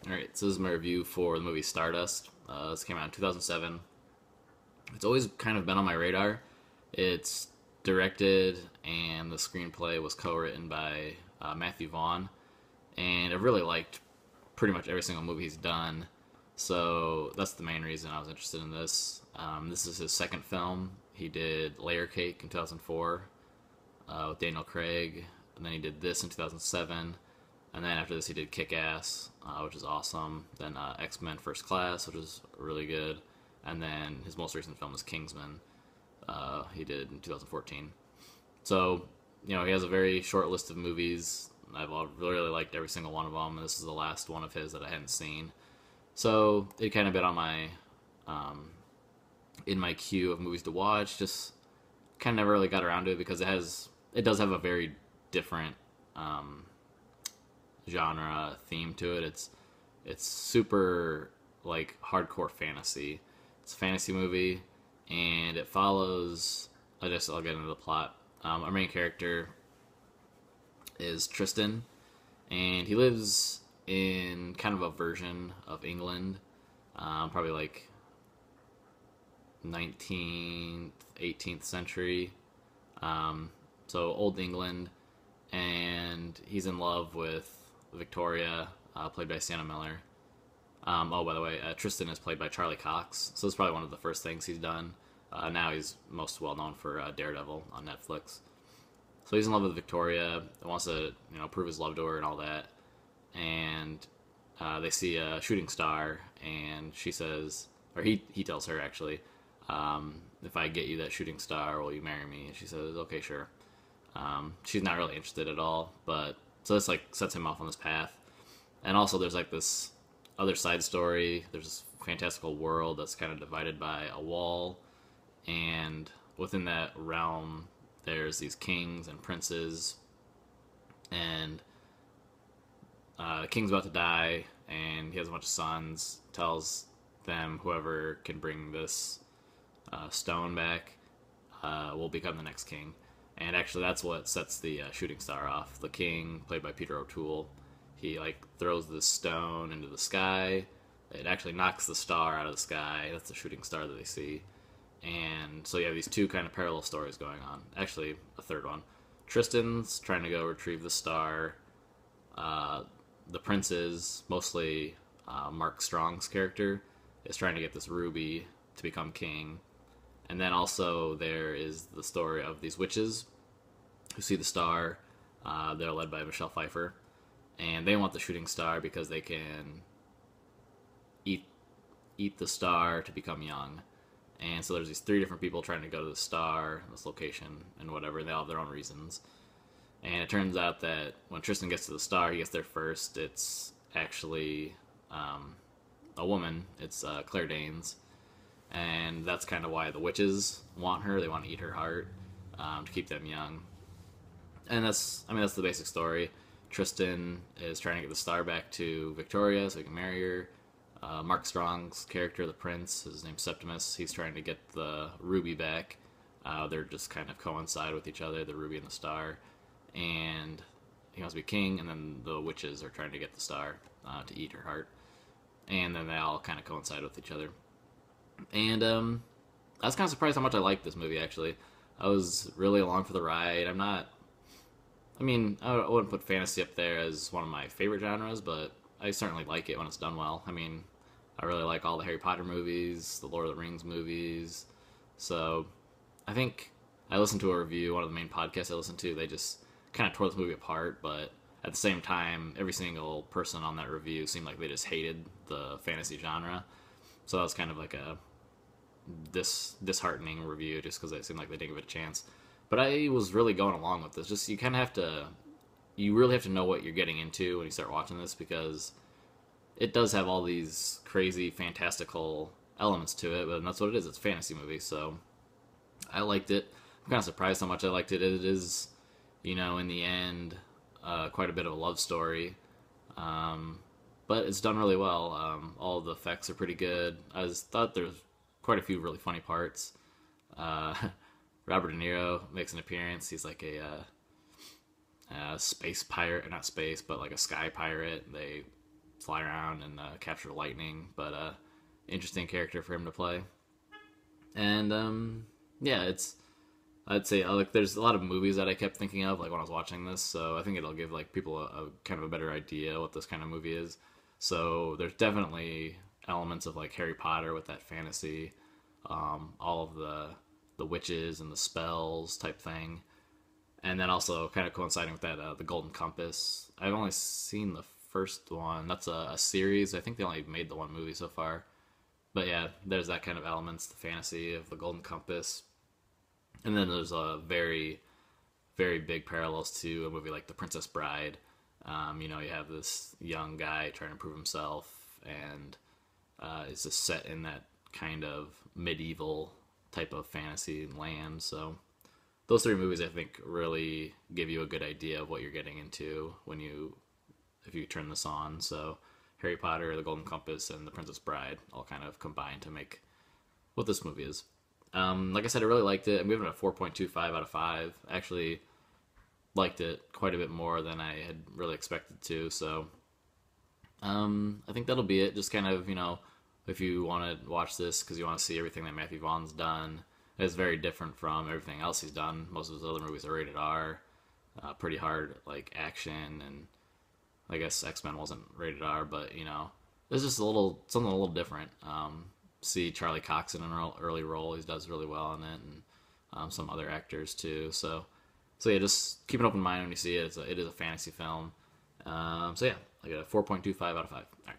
Alright, so this is my review for the movie Stardust. This came out in 2007. It's always kind of been on my radar. It's directed and the screenplay was co-written by Matthew Vaughn. And I've really liked pretty much every single movie he's done. So that's the main reason I was interested in this. This is his second film. He did Layer Cake in 2004 with Daniel Craig. And then he did this in 2007. And then after this, he did Kick-Ass, which is awesome. Then X-Men First Class, which is really good. And then his most recent film is Kingsman. He did in 2014. So, he has a very short list of movies. I've really liked every single one of them. And this is the last one of his that I hadn't seen. So it kind of been on my, in my queue of movies to watch. Just kind of never really got around to it because it does have a very different genre theme to it. It's super like hardcore fantasy. It's a fantasy movie, and it follows. I'll get into the plot. Our main character is Tristan, and he lives in kind of a version of England, probably like 19th, 18th century. So old England, and he's in love with Victoria, played by Sienna Miller. Oh, by the way, Tristan is played by Charlie Cox, so it's probably one of the first things he's done. Now he's most well known for Daredevil on Netflix. So he's in love with Victoria, and wants to prove his love to her and all that. And they see a shooting star, and she says, or he tells her actually, if I get you that shooting star, will you marry me? And she says, okay, sure. She's not really interested at all, but so this like sets him off on this path. And also there's like this other side story. There's this fantastical world that's kind of divided by a wall, and within that realm there's these kings and princes, and the king's about to die, and he has a bunch of sons. Tells them whoever can bring this stone back will become the next king. And actually, that's what sets the shooting star off. The king, played by Peter O'Toole, he like throws this stone into the sky. It actually knocks the star out of the sky. That's the shooting star that they see. And so you have these two kind of parallel stories going on. Actually, a third one. Tristan's trying to go retrieve the star. The princes, mostly Mark Strong's character, is trying to get this ruby to become king. And then also there is the story of these witches who see the star. They're led by Michelle Pfeiffer, and they want the shooting star because they can eat the star to become young. And so there's these three different people trying to go to the star, this location, and whatever. They all have their own reasons. And it turns out that when Tristan gets to the star, he gets there first. It's actually a woman. It's Claire Danes. And that's kind of why the witches want her. They want to eat her heart to keep them young. And that's the basic story. Tristan is trying to get the star back to Victoria so he can marry her. Mark Strong's character, the prince, his name's Septimus. He's trying to get the ruby back. They're just kind of coincide with each other, the ruby and the star. And he wants to be king, and then the witches are trying to get the star to eat her heart. And then they all kind of coincide with each other. And I was kind of surprised how much I liked this movie, actually. I was really along for the ride. I wouldn't put fantasy up there as one of my favorite genres, but I certainly like it when it's done well. I really like all the Harry Potter movies, the Lord of the Rings movies. So I think I listened to a review, one of the main podcasts I listened to, they just kind of tore this movie apart, but at the same time, every single person on that review seemed like they just hated the fantasy genre. So that was kind of like a disheartening review, just because it seemed like they didn't give it a chance. But I was really going along with this. Just you really have to know what you're getting into when you start watching this, because it does have all these crazy, fantastical elements to it, but that's what it is. It's a fantasy movie, so I liked it. I'm kind of surprised how much I liked it. It is, in the end, quite a bit of a love story. But it's done really well. All the effects are pretty good. I thought there's quite a few really funny parts. Robert De Niro makes an appearance. He's like a space pirate, not space, but like a sky pirate. They fly around and capture lightning, but interesting character for him to play. And yeah, it's I'd say like there's a lot of movies that I kept thinking of like when I was watching this, so I think it'll give like people a kind of a better idea what this kind of movie is. So there's definitely elements of like Harry Potter with that fantasy, all of the witches and the spells type thing, and then also kind of coinciding with that the Golden Compass. I've only seen the first one. That's a series. I think they only made the one movie so far. But yeah, there's that kind of elements, the fantasy of the Golden Compass, and then there's a very very big parallels to a movie like The Princess Bride. You have this young guy trying to prove himself, and it's just set in that kind of medieval type of fantasy land. So those three movies, I think, really give you a good idea of what you're getting into if you turn this on. So Harry Potter, The Golden Compass, and The Princess Bride all kind of combine to make what this movie is. Like I said, I really liked it. I'm giving it a 4.25 out of 5. Actually, liked it quite a bit more than I had really expected to. So I think that'll be it. Just kind of, if you want to watch this because you want to see everything that Matthew Vaughn's done, it's very different from everything else he's done. Most of his other movies are rated R, pretty hard like action, and I guess X-Men wasn't rated R, but it's just something a little different. See Charlie Cox in an early role; he does really well in it, and some other actors too. So yeah, just keep an open mind when you see it. It is a fantasy film. So yeah, I got a 4.25 out of 5. All right.